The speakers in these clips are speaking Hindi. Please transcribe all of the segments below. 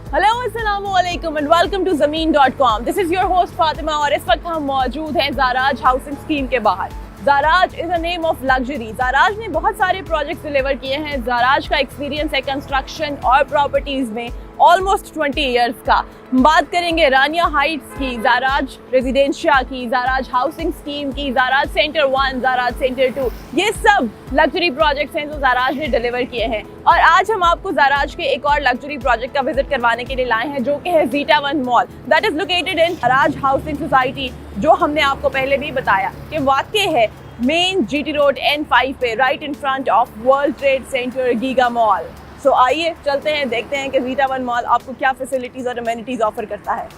हेलो अस्सलाम वालेकुम and welcome to Zameen.com. This is your host Fatima और इस वक्त हम मौजूद हैं जाराज हाउसिंग स्कीम के बाहर। Zaraj is a name of luxury. Zaraj ने बहुत सारे प्रोजेक्ट्स डिलीवर किए हैं। जाराज का एक्सपीरियंस है कंस्ट्रक्शन और प्रॉपर्टीज में ऑलमोस्ट 20 इयर्स का। बात करेंगे रानिया हाइट्स की, जाराज रेजिडेंशिया की, जाराज हाउसिंग स्कीम की, जाराज सेंटर 1, जाराज सेंटर 2, ये सब लग्जरी प्रोजेक्ट्स हैं जो जाराज ने डिलीवर किए हैं। और आज हम आपको जाराज के एक और लग्जरी प्रोजेक्ट का विजिट करवाने के लिए लाए हैं, जो कि है Zeta 1 Mall that is located in Zaraj housing society, जो हमने आपको पहले भी बताया कि वाकई है मेन GT रोड N5 पे, right in front of World Trade Centre Giga Mall. So आइए चलते हैं, देखते हैं कि ज़ीटा 1 मॉल आपको क्या फैसिलिटीज़ और अमेनिटीज़ ऑफर करता है।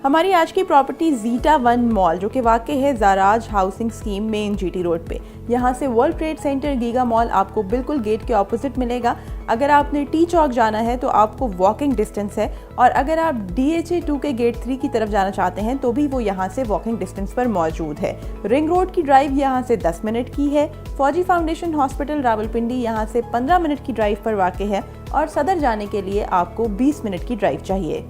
हमारी आज की प्रॉपर्टी ज़ीटा 1 मॉल, जो कि वाक़ई है Zaraj housing scheme main GT road पे। यहाँ से World Trade Centre Giga Mall आपको बिल्कुल गेट के ऑपोजिट मिलेगा। अगर आपने टी चौक जाना है तो आपको वॉकिंग डिस्टेंस है, और अगर आप DHA 2 के गेट 3 की तरफ जाना चाहते हैं तो भी वो यहाँ से वॉकिंग डिस्टेंस पर मौजूद है। रिंग रोड की ड्राइव यहाँ से 10 मिनट की है। फौजी फाउंडेशन हॉस्पिटल रावलपिंडी यहाँ से 15 मिनट की ड्राइव पर वाक़ई है, और सदर जाने के लिए आपको 20 मिनट की ड्राइव चाहिए।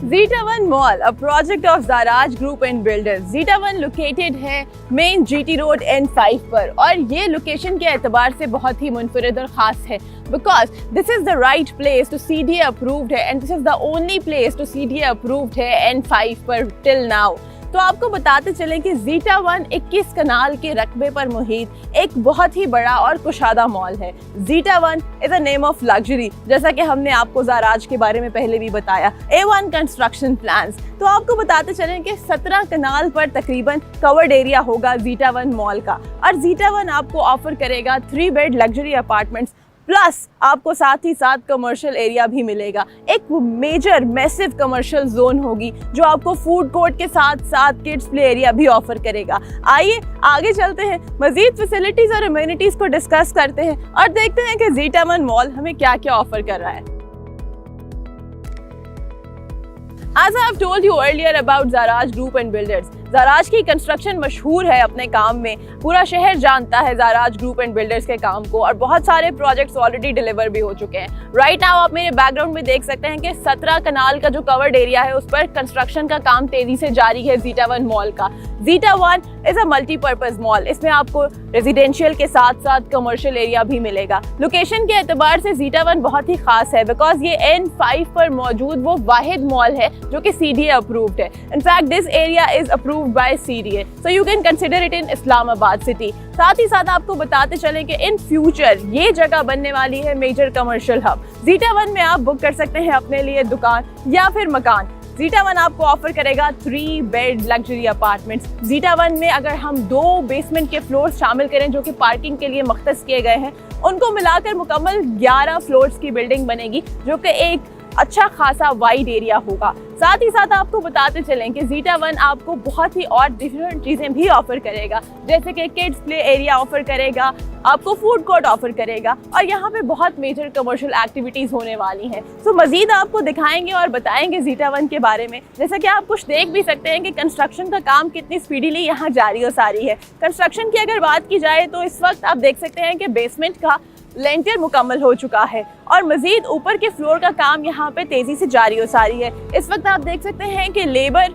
Zeta 1 mall, a project of Zaraj Group and Builders। Zeta 1 located है मेन GT रोड N5 पर, और ये लोकेशन के एतबार से बहुत ही मुनफरिद और ख़ास है, because this is the right place to CDA approved है, and this is the only place to CDA approved है N5 पर टिल नाउ। तो आपको बताते चलें कि ज़ीटा 1 21 कनाल के रकबे पर मुहित एक बहुत ही बड़ा और कुशादा मॉल है। Zeta 1 is a name of luxury, जैसा कि हमने आपको जाराज के बारे में पहले भी बताया। A1 construction plans. तो आपको बताते चलें कि 17 कनाल पर तकरीबन कवर्ड एरिया होगा ज़ीटा 1 मॉल का, और ज़ीटा 1 आपको ऑफर करेगा 3 बेड लग्जरी अपार्टमेंट्स, प्लस आपको साथ ही साथ कमर्शियल एरिया भी मिलेगा। एक मेजर मैसिव कमर्शियल जोन होगी जो आपको फूड कोर्ट के साथ साथ किड्स प्ले एरिया भी ऑफर करेगा। आइए आगे चलते हैं, मजीद फैसिलिटीज और अमेनिटीज को डिस्कस करते हैं और देखते हैं कि ज़ीटा 1 मॉल हमें क्या क्या ऑफर कर रहा है। As I have told you earlier about Zaraj Group and Builders, जाराज की कंस्ट्रक्शन मशहूर है अपने काम में। पूरा शहर जानता है जाराज ग्रुप एंड बिल्डर्स के काम को, और बहुत सारे प्रोजेक्ट्स ऑलरेडी डिलीवर भी हो चुके हैं। राइट नाउ आप मेरे बैकग्राउंड में देख सकते हैं कि 17 कनाल का जो कवर्ड एरिया है उस पर कंस्ट्रक्शन का काम तेजी से जारी है ज़ीटा 1 मॉल का। Zeta 1 is a multipurpose mall. इसमें आपको रेजिडेंशियल के साथ साथ कमर्शियल एरिया भी मिलेगा। लोकेशन के एतबार से ज़ीटा 1 बहुत ही खास है, बिकॉज ये N5 पर मौजूद वो वाहिद मॉल है जो कि CDA अप्रूव्ड है। In fact this area is approved by CDA, so you can consider it in Islamabad city. साथ ही साथ आपको बताते चलें कि इन फ्यूचर ये जगह बनने वाली है मेजर कमर्शियल हब। ज़ीटा 1 में आप बुक कर सकते हैं अपने लिए दुकान या फिर मकान। ज़ीटा 1 आपको ऑफर करेगा 3 बेड लग्जरी अपार्टमेंट्स। ज़ीटा 1 में अगर हम 2 बेसमेंट के फ्लोर शामिल करें जो कि पार्किंग के लिए मख्तस किए गए हैं, उनको मिलाकर मुकम्मल 11 फ्लोर्स की बिल्डिंग बनेगी, जो कि एक अच्छा खासा वाइड एरिया होगा। साथ ही साथ आपको बताते चलें कि ज़ीटा 1 आपको बहुत ही और डिफरेंट चीज़ें भी ऑफर करेगा, जैसे कि किड्स प्ले एरिया ऑफर करेगा, आपको फूड कोर्ट ऑफर करेगा, और यहाँ पे बहुत मेजर कमर्शियल एक्टिविटीज़ होने वाली हैं। सो मज़ीद आपको दिखाएंगे और बताएंगे ज़ीटा 1 के बारे में। जैसा कि आप कुछ देख भी सकते हैं कि कंस्ट्रक्शन का काम कितनी स्पीडीली यहाँ जारी और सारी है। कंस्ट्रक्शन की अगर बात की जाए तो इस वक्त आप देख सकते हैं कि बेसमेंट का लेंटर मुकम्मल हो चुका है, और मजीद ऊपर के फ्लोर का काम यहाँ पे तेजी से जारी और सारी है। इस वक्त आप देख सकते हैं कि लेबर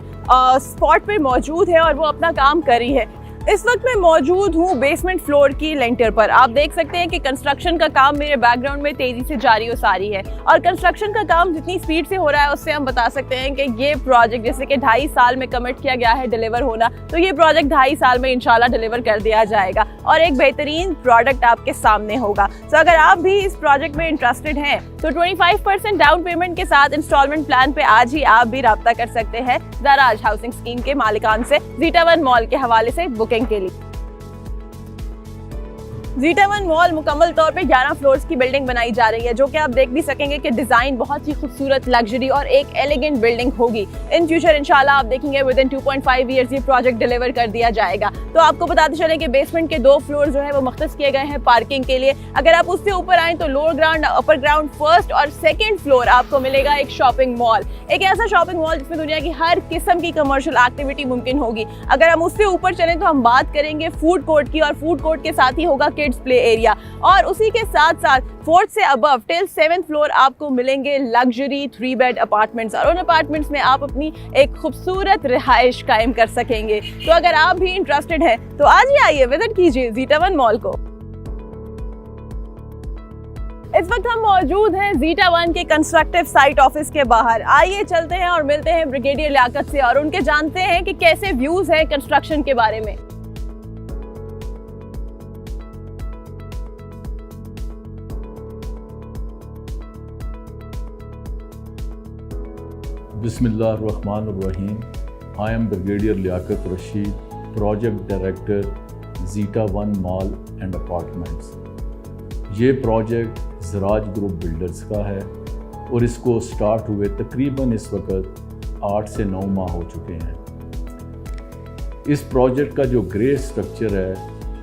स्पॉट पे मौजूद है और वो अपना काम कर रही है। इस वक्त मैं मौजूद हूँ बेसमेंट फ्लोर की लेंटर पर। आप देख सकते हैं कि कंस्ट्रक्शन का काम मेरे बैकग्राउंड में तेजी से जारी और सारी है, और कंस्ट्रक्शन का काम जितनी स्पीड से हो रहा है उससे हम बता सकते हैं कि ये प्रोजेक्ट जैसे कि 2.5 साल में कमिट किया गया है डिलीवर होना, तो ये प्रोजेक्ट 2.5 साल में इंशाल्लाह डिलीवर कर दिया जाएगा और एक बेहतरीन प्रोडक्ट आपके सामने होगा। तो अगर आप भी इस प्रोजेक्ट में इंटरेस्टेड हैं तो 25% डाउन पेमेंट के साथ इंस्टॉलमेंट प्लान पे आज ही आप भी राब्ता कर सकते हैं जाराज हाउसिंग स्कीम के मालिकान से ज़ीटा 1 मॉल के हवाले से बुकिंग के लिए। ज़ीटा 1 मॉल मुकम्मल तौर पे 11 फ्लोर्स की बिल्डिंग बनाई जा रही है, जो कि आप देख भी सकेंगे कि डिज़ाइन बहुत ही खूबसूरत, लग्जरी और एक एलिगेंट बिल्डिंग होगी। इन फ्यूचर इंशाल्लाह आप देखेंगे विद इन 2.5 ईयर्स ये प्रोजेक्ट डिलीवर कर दिया जाएगा। तो आपको बताते चलें कि बेसमेंट के 2 फ्लोर जो है वो मख्तस किए गए हैं पार्किंग के लिए। अगर आप उससे ऊपर आएँ तो lower ground, upper ground, first और सेकेंड फ्लोर आपको मिलेगा एक शॉपिंग मॉल, एक ऐसा शॉपिंग मॉल जिसमें दुनिया की हर किस्म की कमर्शियल एक्टिविटी मुमकिन होगी। अगर हम उससे ऊपर चलें तो हम बात करेंगे फूड कोर्ट की, और फूड कोर्ट के साथ ही होगा किड्स प्ले एरिया, और उसी के साथ साथ 4th से अबव टिल 7th फ्लोर आपको मिलेंगे लग्जरी 3 बेड अपार्टमेंट्स, और उन अपार्टमेंट्स में आप अपनी एक खूबसूरत रिहाइश कायम कर सकेंगे। तो अगर आप भी इंटरेस्टेड हैं तो आज ही आइए, विजिट कीजिए ज़ीटा वन मॉल को। इस वक्त हम मौजूद हैं ज़ीटा वन के कंस्ट्रक्टिव साइट ऑफिस के बाहर। आइए चलते हैं और मिलते हैं ब्रिगेडियर लियाकत से और उनके जानते हैं कि कैसे व्यूज हैं कंस्ट्रक्शन के बारे में। Bismillahirrahmanirrahim. I am Brigadier Liaquat Rashid, Project Director, Zeta One Mall and Apartments. ये प्रोजेक्ट ज़राज ग्रुप बिल्डर्स का है और इसको स्टार्ट हुए तकरीबन इस वक्त 8 से 9 माह हो चुके हैं। इस प्रोजेक्ट का जो ग्रे स्ट्रक्चर है,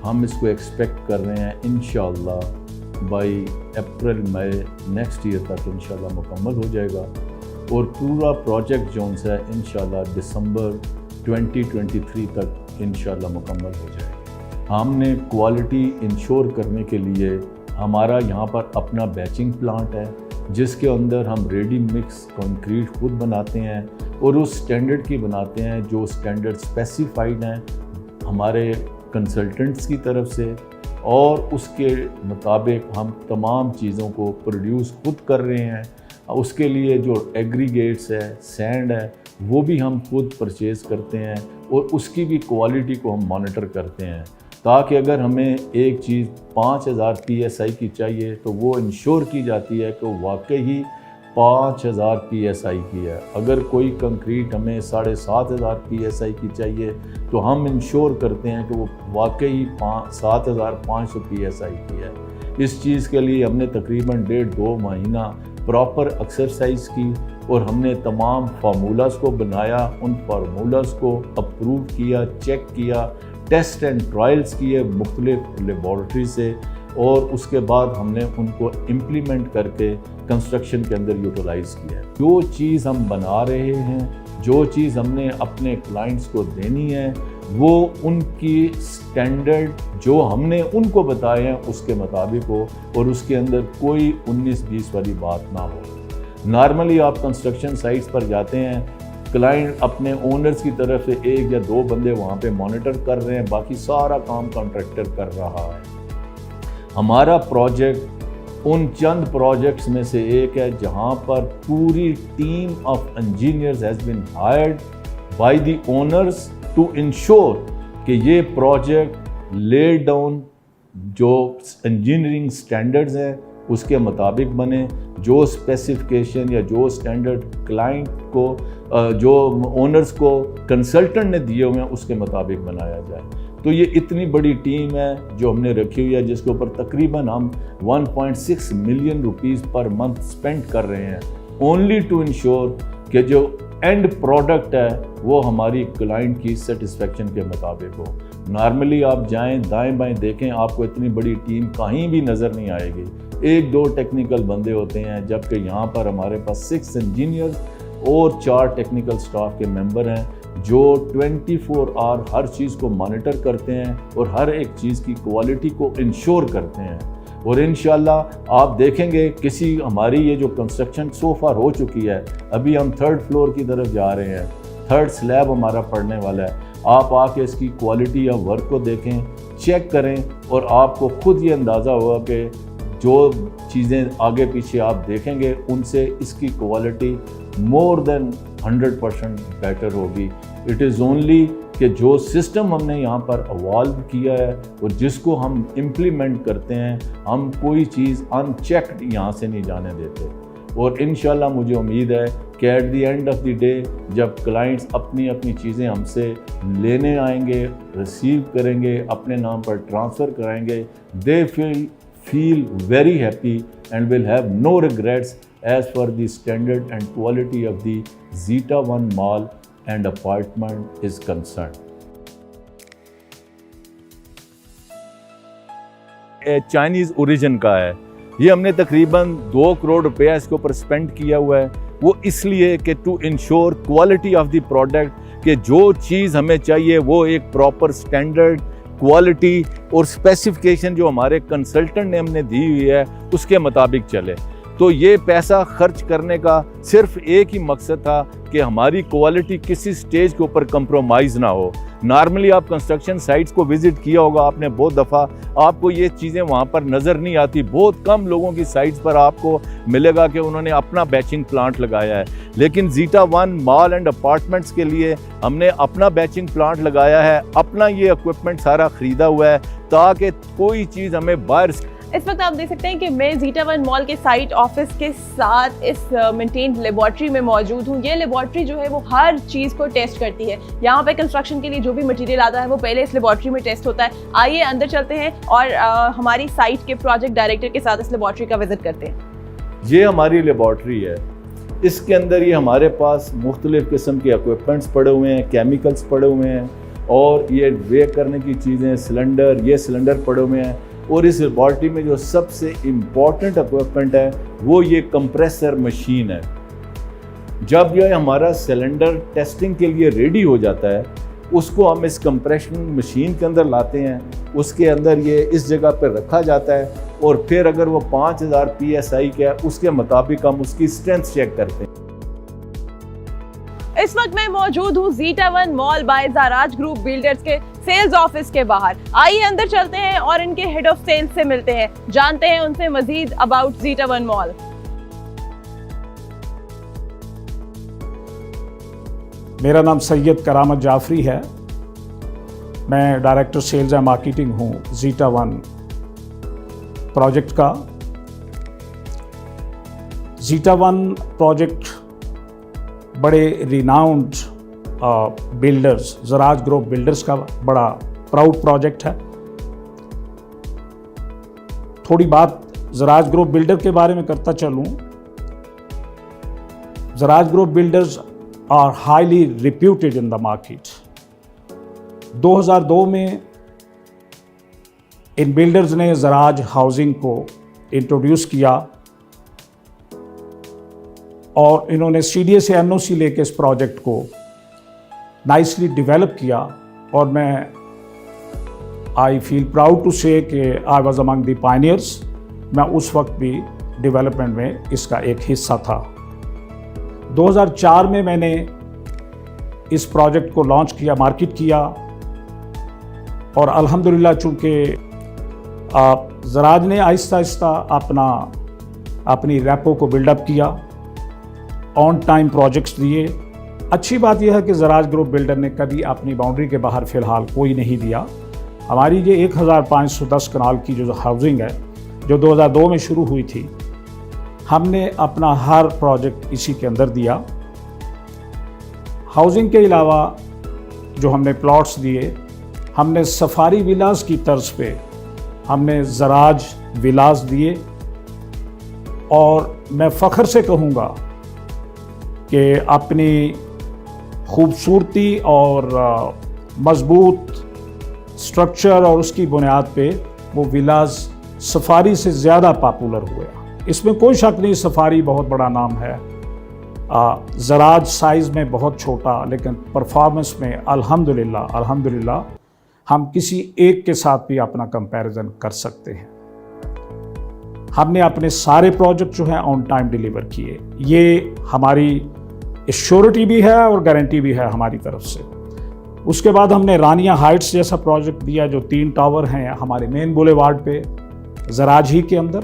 हम इसको एक्सपेक्ट कर रहे हैं इंशाअल्लाह by April May next year तक इंशाअल्लाह मुकम्मल हो जाएगा, और पूरा प्रोजेक्ट जोन है इंशाअल्लाह दिसंबर 2023 तक इंशाअल्लाह मुकम्मल हो जाएगा। हमने क्वालिटी इंश्योर करने के लिए हमारा यहाँ पर अपना बैचिंग प्लांट है, जिसके अंदर हम रेडी मिक्स कंक्रीट खुद बनाते हैं और उस स्टैंडर्ड की बनाते हैं जो स्टैंडर्ड स्पेसिफाइड हैं हमारे कंसल्टेंट्स की तरफ से, और उसके मुताबिक हम तमाम चीज़ों को प्रोड्यूस खुद कर रहे हैं। उसके लिए जो एग्रीगेट्स है, सैंड है, वो भी हम खुद परचेज़ करते हैं और उसकी भी क्वालिटी को हम मॉनिटर करते हैं, ताकि अगर हमें एक चीज़ 5000 PSI की चाहिए तो वो इंश्योर की जाती है कि वाकई 5000 PSI की है। अगर कोई कंक्रीट हमें 7500 PSI की चाहिए तो हम इंश्योर करते हैं कि वो वाकई 7500 PSI की है। इस चीज़ के लिए हमने तकरीबन 1.5-2 महीना प्रॉपर एक्सरसाइज की और हमने तमाम फार्मूलाज को बनाया, उन फार्मूलाज को अप्रूव किया, चेक किया, टेस्ट एंड ट्रायल्स किए मुख्तलिफ लेबॉर्ट्री से, और उसके बाद हमने उनको इम्प्लीमेंट करके कंस्ट्रक्शन के अंदर यूटिलाइज़ किया। जो चीज़ हम बना रहे हैं, जो चीज़ हमने अपने क्लाइंट्स को देनी है, वो उनकी स्टैंडर्ड जो हमने उनको बताए हैं उसके मुताबिक हो और उसके अंदर कोई 19-20 वाली बात ना हो। नॉर्मली आप कंस्ट्रक्शन साइट्स पर जाते हैं, क्लाइंट अपने ओनर्स की तरफ से 1 या 2 बंदे वहाँ पे मॉनिटर कर रहे हैं, बाकी सारा काम कॉन्ट्रैक्टर कर रहा है। हमारा प्रोजेक्ट उन चंद प्रोजेक्ट्स में से एक है जहाँ पर पूरी team of engineers has been hired by the owners to ensure कि ये प्रोजेक्ट ले डाउन जो इंजीनियरिंग स्टैंडर्ड्स हैं उसके मुताबिक बने, जो स्पेसिफिकेशन या जो स्टैंडर्ड क्लाइंट को जो ओनर्स को कंसल्टेंट ने दिए हुए हैं उसके मुताबिक बनाया जाए। तो ये इतनी बड़ी टीम है जो हमने रखी हुई है, जिसके ऊपर तकरीबन हम 1.6 million rupees per month spend कर रहे हैं, ओनली टू इंश्योर कि जो एंड प्रोडक्ट है वो हमारी क्लाइंट की सेटिस्फेक्शन के मुताबिक हो। नॉर्मली आप जाएं दाएं बाएं देखें, आपको इतनी बड़ी टीम कहीं भी नज़र नहीं आएगी। 1-2 टेक्निकल बंदे होते हैं, जबकि यहाँ पर हमारे पास 6 इंजीनियर्स और 4 टेक्निकल स्टाफ के मेंबर हैं जो 24 आवर हर चीज़ को मॉनिटर करते हैं और हर एक चीज़ की क्वालिटी को इंश्योर करते हैं। और इंशाल्लाह आप देखेंगे किसी हमारी ये जो कंस्ट्रक्शन सो फार हो चुकी है, अभी हम 3rd फ्लोर की तरफ जा रहे हैं, 3rd स्लैब हमारा पड़ने वाला है। आप आके इसकी क्वालिटी या वर्क को देखें, चेक करें और आपको खुद ये अंदाज़ा होगा कि जो चीज़ें आगे पीछे आप देखेंगे उनसे इसकी क्वालिटी मोर देन 100% बेटर होगी। इट इज़ ओनली कि जो सिस्टम हमने यहाँ पर इवॉल्व किया है और जिसको हम इम्प्लीमेंट करते हैं, हम कोई चीज़ अनचेक्ड यहाँ से नहीं जाने देते। और इंशाल्लाह मुझे उम्मीद है कि at the end of the day जब क्लाइंट्स अपनी अपनी चीज़ें हमसे लेने आएंगे, रिसीव करेंगे, अपने नाम पर ट्रांसफ़र कराएंगे, दे feel very happy and will have no regrets as for the standard and quality of the Zeta One Mall and Apartment is concerned. Chinese origin का है, ये हमने तकरीबन 2 करोड़ रुपया इसके ऊपर स्पेंड किया हुआ है। वो इसलिए कि to ensure quality of the product, कि जो चीज़ हमें चाहिए वो एक प्रॉपर स्टैंडर्ड क्वालिटी और स्पेसिफिकेशन जो हमारे कंसल्टेंट ने हमने दी हुई है उसके मुताबिक चले। तो ये पैसा खर्च करने का सिर्फ एक ही मकसद था कि हमारी क्वालिटी किसी स्टेज के ऊपर कंप्रोमाइज़ ना हो। नॉर्मली आप कंस्ट्रक्शन साइट्स को विज़िट किया होगा आपने बहुत दफ़ा, आपको ये चीज़ें वहाँ पर नज़र नहीं आती। बहुत कम लोगों की साइट्स पर आपको मिलेगा कि उन्होंने अपना बैचिंग प्लांट लगाया है, लेकिन zeta One mall and apartments के लिए हमने अपना बैचिंग प्लांट लगाया है, अपना ये इक्विपमेंट सारा ख़रीदा हुआ है ताकि कोई चीज़ हमें बाहर। इस वक्त आप देख सकते हैं कि मैं ज़ीटा वन मॉल के साइट ऑफिस के साथ इस मेंटेन्ड लेबॉर्ट्री में मौजूद हूँ। ये लेबॉर्ट्री जो है वो हर चीज़ को टेस्ट करती है। यहाँ पे कंस्ट्रक्शन के लिए जो भी मटेरियल आता है वो पहले इस लेबॉर्ट्री में टेस्ट होता है। आइए अंदर चलते हैं और हमारी साइट के प्रोजेक्ट डायरेक्टर के साथ इस लेबॉर्ट्री का विजिट करते हैं। ये हमारी लेबॉर्ट्री है, इसके अंदर ये हमारे पास मुख्तलिफ़ किस्म के इक्विपमेंट्स पड़े हुए हैं, केमिकल्स पड़े हुए हैं और ये वे करने की चीज़ें, सिलेंडर, ये सिलेंडर पड़े हुए हैं। और इस लेबॉर्ट्री में जो सबसे इम्पॉर्टेंट इक्विपमेंट है वो ये कंप्रेसर मशीन है। जब ये हमारा सिलेंडर टेस्टिंग के लिए रेडी हो जाता है उसको हम इस कंप्रेशन मशीन के अंदर लाते हैं, उसके अंदर ये इस जगह पर रखा जाता है और फिर अगर वो 5000 PSI का है उसके मुताबिक हम उसकी स्ट्रेंथ चेक करते हैं। इस वक्त मैं मौजूद हूँ Zeta One Mall by Zaraj group builders के सेल्स ऑफिस के बाहर। आइए अंदर चलते हैं और इनके हेड ऑफ सेल्स से मिलते हैं, जानते हैं उनसे मजीद अबाउट ज़ीटा वन मॉल। मेरा नाम सैयद करामत जाफरी है, मैं डायरेक्टर सेल्स एंड मार्केटिंग हूँ ज़ीटा वन प्रोजेक्ट का। ज़ीटा वन प्रोजेक्ट बड़े रिनाउंड बिल्डर्स, ज़राज ग्रुप बिल्डर्स का बड़ा प्राउड प्रोजेक्ट है। थोड़ी बात ज़राज ग्रुप बिल्डर के बारे में करता चलूँ। Zaraj group builders are highly reputed in the market. 2002 में इन बिल्डर्स ने ज़राज हाउसिंग को इंट्रोड्यूस किया और इन्होंने CDA से NOC लेके इस प्रोजेक्ट को नाइसली डेवलप किया और मैं आई फील प्राउड टू से कि I was among the pioneers. मैं उस वक्त भी डेवलपमेंट में इसका एक हिस्सा था। 2004 में मैंने इस प्रोजेक्ट को लॉन्च किया, मार्केट किया और अल्हम्दुलिल्लाह चूँकि ज़राज ने आहिस्ता आहिस्ता अपनी रैपो को बिल्डअप किया, ऑन टाइम प्रोजेक्ट्स दिए। अच्छी बात यह है कि ज़राज ग्रुप बिल्डर ने कभी अपनी बाउंड्री के बाहर फ़िलहाल कोई नहीं दिया। हमारी ये 1510 कनाल की जो हाउसिंग है जो 2002 में शुरू हुई थी, हमने अपना हर प्रोजेक्ट इसी के अंदर दिया। हाउसिंग के अलावा जो हमने प्लॉट्स दिए, हमने सफारी विलास की तर्ज पे हमने ज़राज विलास दिए और मैं फ़ख्र से कहूँगा कि अपनी खूबसूरती और मज़बूत स्ट्रक्चर और उसकी बुनियाद पे वो विलास सफारी से ज़्यादा पॉपुलर हुए। इसमें कोई शक नहीं, सफारी बहुत बड़ा नाम है। ज़राज साइज़ में बहुत छोटा, लेकिन परफॉर्मेंस में अल्हम्दुलिल्लाह हम किसी एक के साथ भी अपना कंपैरिजन कर सकते हैं। हमने अपने सारे प्रोजेक्ट जो हैं ऑन टाइम डिलीवर किए। ये हमारी एश्योरिटी भी है और गारंटी भी है हमारी तरफ से। उसके बाद हमने रानिया हाइट्स जैसा प्रोजेक्ट दिया जो 3 टावर हैं हमारे मेन बुलेवार्ड पे ज़राज ही के अंदर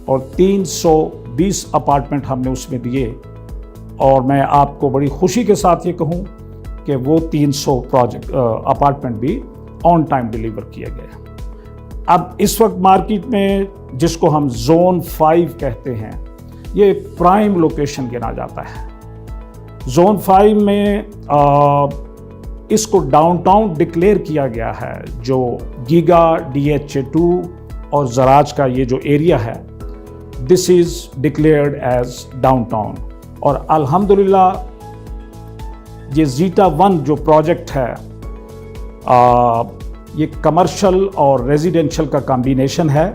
और 320 अपार्टमेंट हमने उसमें दिए और मैं आपको बड़ी खुशी के साथ ये कहूँ कि वो 300 अपार्टमेंट भी ऑन टाइम डिलीवर किए गए। अब इस वक्त मार्केट में जिसको हम जोन 5 कहते हैं, ये प्राइम लोकेशन गिना जाता है। जोन 5 में इसको डाउनटाउन डिक्लेयर किया गया है। जो गीगा, DHA2 और ज़राज का ये जो एरिया है, this is declared as downtown. और अल्हम्दुलिल्लाह ये ज़ीटा वन जो प्रोजेक्ट है, ये कमर्शियल और रेजिडेंशियल का कॉम्बिनेशन है।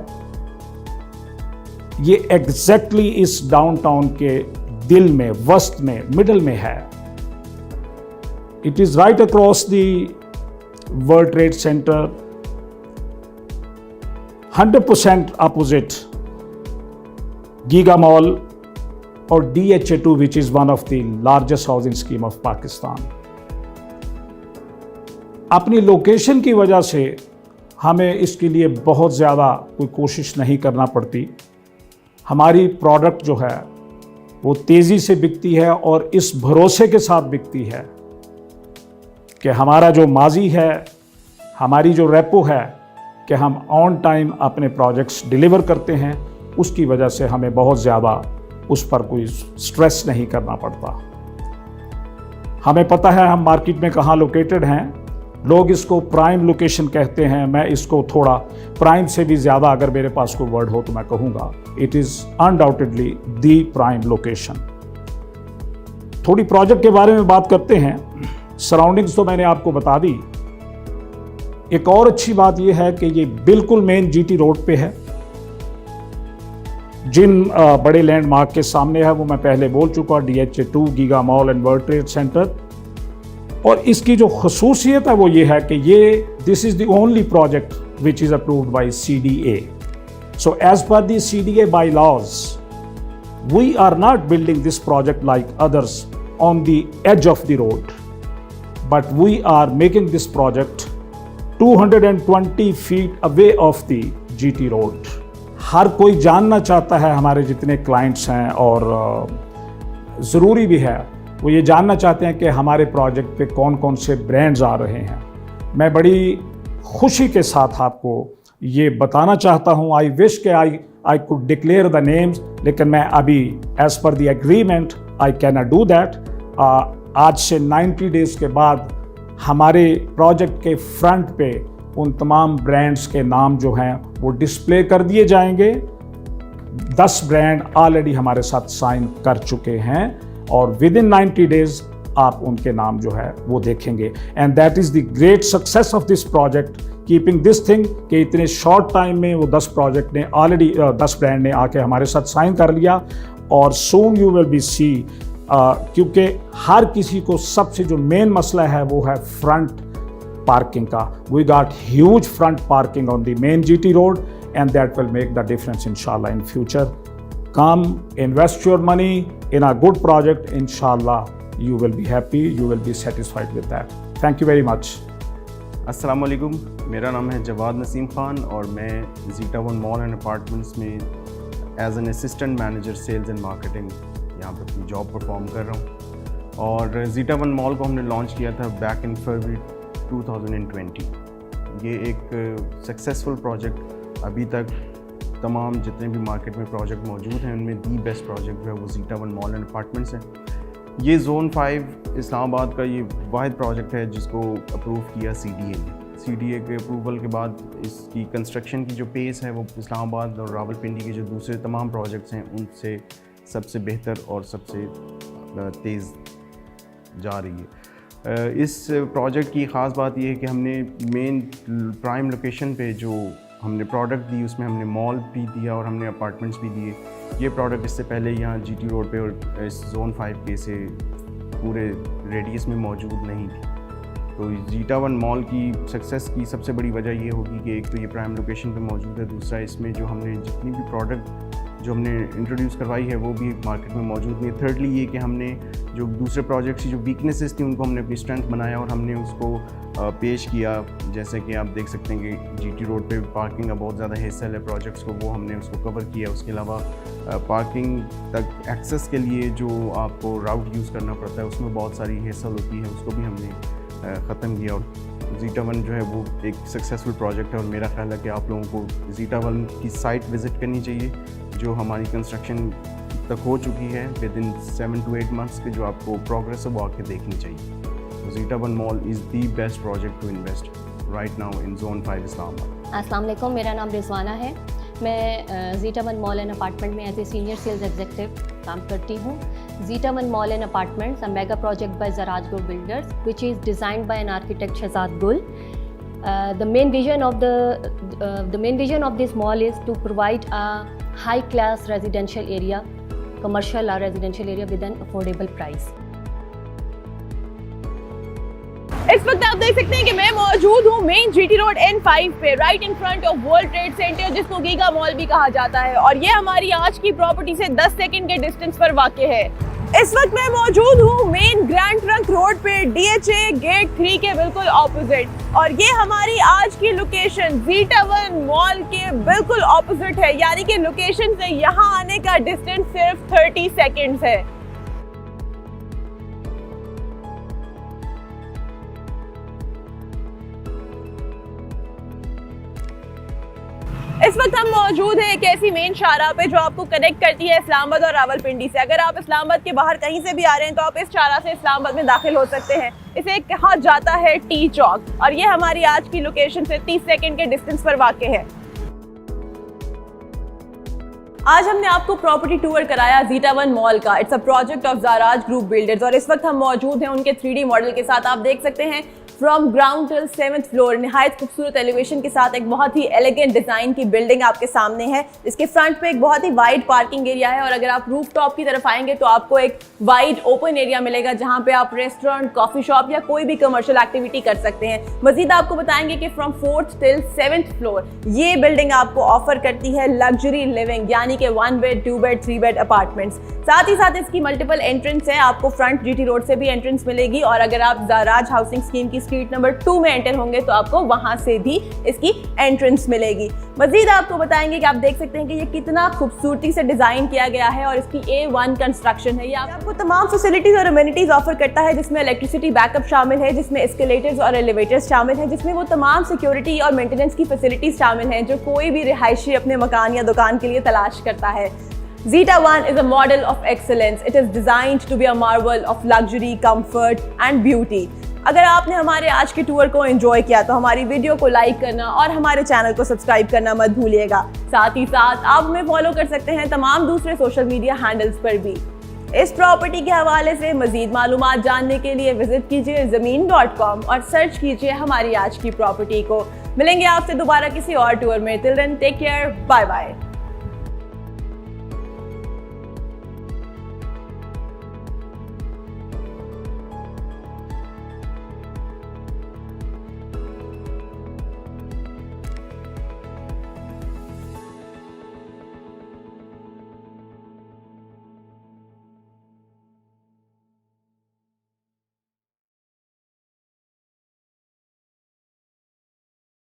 ये एग्जैक्टली इस डाउनटाउन के दिल में, वस्त में, मिडल में है। It is right across the world Trade centre, 100% opposite Giga Mall or DHA2, which is one of the largest housing scheme of Pakistan. अपनी लोकेशन की वजह से हमें इसके लिए बहुत ज़्यादा कोई कोशिश नहीं करना पड़ती। हमारी प्रोडक्ट जो है वो तेज़ी से बिकती है और इस भरोसे के साथ बिकती है कि हमारा जो माजी है, हमारी जो रेपो है कि हम ऑन टाइम अपने प्रोजेक्ट्स डिलीवर करते हैं, उसकी वजह से हमें बहुत ज़्यादा उस पर कोई स्ट्रेस नहीं करना पड़ता। हमें पता है हम मार्केट में कहाँ लोकेटेड हैं। लोग इसको प्राइम लोकेशन कहते हैं, मैं इसको थोड़ा प्राइम से भी ज़्यादा अगर मेरे पास कोई वर्ड हो तो मैं कहूँगा it is undoubtedly the prime location. थोड़ी प्रोजेक्ट के बारे में बात करते हैं। सराउंडिंग्स तो मैंने आपको बता दी। एक और अच्छी बात यह है कि ये बिल्कुल मेन जीटी रोड पे है। जिन बड़े लैंडमार्क के सामने है वो मैं पहले बोल चुका, DHA2, giga mall and world Trade centre. और इसकी जो खसूसियत है वो ये है कि ये this is the only project which is approved by CDA। So as per the CDA bylaws, we are not building this project like others on the edge of the road, but we are making this project 220 feet away of the GT road। हर कोई जानना चाहता है, हमारे जितने क्लाइंट्स हैं और ज़रूरी भी है, वो ये जानना चाहते हैं कि हमारे प्रोजेक्ट पे कौन कौन से ब्रांड्स आ रहे हैं। मैं बड़ी खुशी के साथ आपको ये बताना चाहता हूँ। आई विश के I could declare the names, लेकिन मैं अभी as per the agreement I can not do that. आज से 90 डेज़ के बाद हमारे प्रोजेक्ट के फ्रंट पे उन तमाम ब्रांड्स के नाम जो हैं वो डिस्प्ले कर दिए जाएंगे। 10 ब्रांड ऑलरेडी हमारे साथ साइन कर चुके हैं और विद इन 90 डेज आप उनके नाम जो है वो देखेंगे। And that is the great success of this project, keeping this thing कि इतने शॉर्ट टाइम में वो 10 प्रोजेक्ट ने ऑलरेडी 10 ब्रांड ने आके हमारे साथ साइन कर लिया। और soon you will be see, क्योंकि हर किसी को सबसे जो मेन मसला है वो है फ्रंट पार्किंग का। We got huge front parking on the main GT road and that will make the difference इंशाल्लाह in future. Come, invest your money in a good project. Inshallah, you will be happy. You will be satisfied with that. Thank you very much. अस्सलाम वालेकुम, मेरा नाम है जवाद नसीम ख़ान और मैं Zeta1 मॉल एंड अपार्टमेंट्स में as an assistant manager sales and marketing यहाँ पर अपनी जॉब परफॉर्म कर रहा हूँ। और Zeta1 मॉल को हमने लॉन्च किया था बैक इन फरवरी 2020। ये एक सक्सेसफुल प्रोजेक्ट, अभी तक तमाम जितने भी मार्केट में प्रोजेक्ट मौजूद हैं उनमें दी बेस्ट प्रोजेक्ट जो है वो Zeta1 मॉल एंड अपार्टमेंट्स है। ये जोन 5 इस्लामाबाद का ये वाहिद प्रोजेक्ट है जिसको अप्रूव किया CDA ने। CDA के अप्रूवल के बाद इसकी कंस्ट्रक्शन की जो पेस है वो इस्लामाबाद और रावलपिंडी के जो दूसरे तमाम प्रोजेक्ट्स हैं उनसे सबसे बेहतर और सबसे तेज़ जा रही है। इस प्रोजेक्ट की ख़ास बात ये है कि हमने मेन प्राइम लोकेशन पे जो हमने प्रोडक्ट दी उसमें हमने मॉल भी दिया और हमने अपार्टमेंट्स भी दिए। ये प्रोडक्ट इससे पहले यहाँ GT रोड पे और इस जोन 5 के से पूरे रेडियस में मौजूद नहीं थी। तो Zeta1 मॉल की सक्सेस की सबसे बड़ी वजह ये होगी कि एक तो ये प्राइम लोकेशन पे मौजूद है, दूसरा इसमें जो हमने जितनी भी प्रोडक्ट जो हमने इंट्रोड्यूस करवाई है वो भी मार्केट में मौजूद नहीं है। थर्डली ये कि हमने जो दूसरे प्रोजेक्ट्स की जो वीकनेसेस थी उनको हमने अपनी स्ट्रेंथ बनाया और हमने उसको पेश किया। जैसे कि आप देख सकते हैं कि GT रोड पे पार्किंग का बहुत ज़्यादा हेसल है प्रोजेक्ट्स को, वो हमने उसको कवर किया। उसके अलावा पार्किंग तक एक्सेस के लिए जो आपको राउट यूज़ करना पड़ता है उसमें बहुत सारी हेसल होती है, उसको भी हमने ख़त्म किया। और Zeta1 जो है वो एक सक्सेसफुल प्रोजेक्ट है और मेरा ख्याल है कि आप लोगों को Zeta1 की साइट विज़िट करनी चाहिए जो हमारी कंस्ट्रक्शन तक हो चुकी है विद इन 7 to 8 मंथ्स के, जो आपको प्रोग्रेस है वो आके देखनी चाहिए। Zeta1 mall is the best project to invest right now in zone 5 Islamabad. अस्सलाम वालेकुम, मेरा नाम रिजवाना है। मैं Zeta1 मॉल एंड अपार्टमेंट में as a senior sales executive काम करती हूँ। Zeta1 mall and apartments, a mega project by Zaraj Group Builders, which is designed by an architect Shahzad Gul. The main vision of this mall is to provide a high-class residential area, commercial or residential area with an affordable price. इस वक्त आप देख सकते हैं कि मैं मौजूद हूँ मेन जीटी रोड N5 पे, right in front of World Trade centre, जिसको गीगा मॉल भी कहा जाता है। और ये हमारी आज की प्रॉपर्टी से 10 सेकंड के डिस्टेंस पर वाक़ है। इस वक्त मैं मौजूद हूँ मेन ग्रैंड ट्रंक रोड पे, DHA गेट 3 के बिल्कुल ऑपोजिट। और ये हमारी आज की लोकेशन ज़ीटा वन मॉल के बिल्कुल ऑपोजिट है, यानी कि लोकेशन से यहाँ आने का डिस्टेंस सिर्फ 30 सेकेंड्स है। इस वक्त हम मौजूद हैं एक ऐसी मेन शाहराह पे जो आपको कनेक्ट करती है इस्लामाबाद और रावलपिंडी से। अगर आप इस्लामाबाद के बाहर कहीं से भी आ रहे हैं तो आप इस शाहराह से इस्लामाबाद में दाखिल हो सकते हैं। इसे कहा जाता है टी चौक, और ये हमारी आज की लोकेशन से 30 सेकंड के डिस्टेंस पर वाक़ है। आज हमने आपको प्रॉपर्टी टूर कराया ज़ीटा वन मॉल का। It's a project of Zaraj group builders, और इस वक्त हम मौजूद हैं उनके 3D मॉडल के साथ। आप देख सकते हैं from ground till 7th floor, निहायत खूबसूरत एलिवेशन के साथ एक बहुत ही एलिगेंट डिजाइन की बिल्डिंग आपके सामने है। इसके फ्रंट पे एक बहुत ही वाइड पार्किंग एरिया है, और अगर आप रूफ टॉप की तरफ आएंगे तो आपको एक वाइड ओपन एरिया मिलेगा जहां पे आप रेस्टोरेंट, कॉफी शॉप या कोई भी कमर्शियल एक्टिविटी कर सकते हैं। मजीद आपको बताएंगे कि from 4th till 7th floor ये बिल्डिंग आपको ऑफर करती है लग्जरी लिविंग, यानी कि 1 बेड, 2 बेड, 3 बेड अपार्टमेंट्स। साथ ही साथ इसकी मल्टीपल एंट्रेंस है, आपको फ्रंट जीटी रोड से भी एंट्रेंस मिलेगी, और अगर आप ज़राज हाउसिंग स्कीम की स्ट्रीट नंबर 2 में एंटर होंगे तो आपको वहां से भी इसकी एंट्रेंस मिलेगी। मजीद आपको बताएंगे कि आप देख सकते हैं कि ये कितना खूबसूरती से डिजाइन किया गया है, और इसकी A1 कंस्ट्रक्शन है। ये आपको तमाम फैसिलिटीज और अमेनिटीज ऑफर करता है, जिसमें इलेक्ट्रिसिटी बैकअप शामिल है, जिसमें एस्केलेटर्स और एलिवेटर्स शामिल है, जिसमें वो तमाम सिक्योरिटी और मेंटेनेंस की फैसिलिटीज शामिल हैं जो कोई भी रिहायशी अपने मकान या दुकान के लिए तलाश करता है। Zeta One is a model of excellence. It is designed to be a marvel of luxury, comfort and beauty. अगर आपने हमारे आज के टूर को एंजॉय किया तो हमारी वीडियो को लाइक करना और हमारे चैनल को सब्सक्राइब करना मत भूलिएगा। साथ ही साथ आप हमें फॉलो कर सकते हैं तमाम दूसरे सोशल मीडिया हैंडल्स पर भी। इस प्रॉपर्टी के हवाले से मजीद मालूमात जानने के लिए विजिट कीजिए ज़मीन.com और सर्च कीजिए हमारी आज की प्रॉपर्टी को। मिलेंगे आपसे दोबारा किसी और टूर में। Till then take care, bye bye.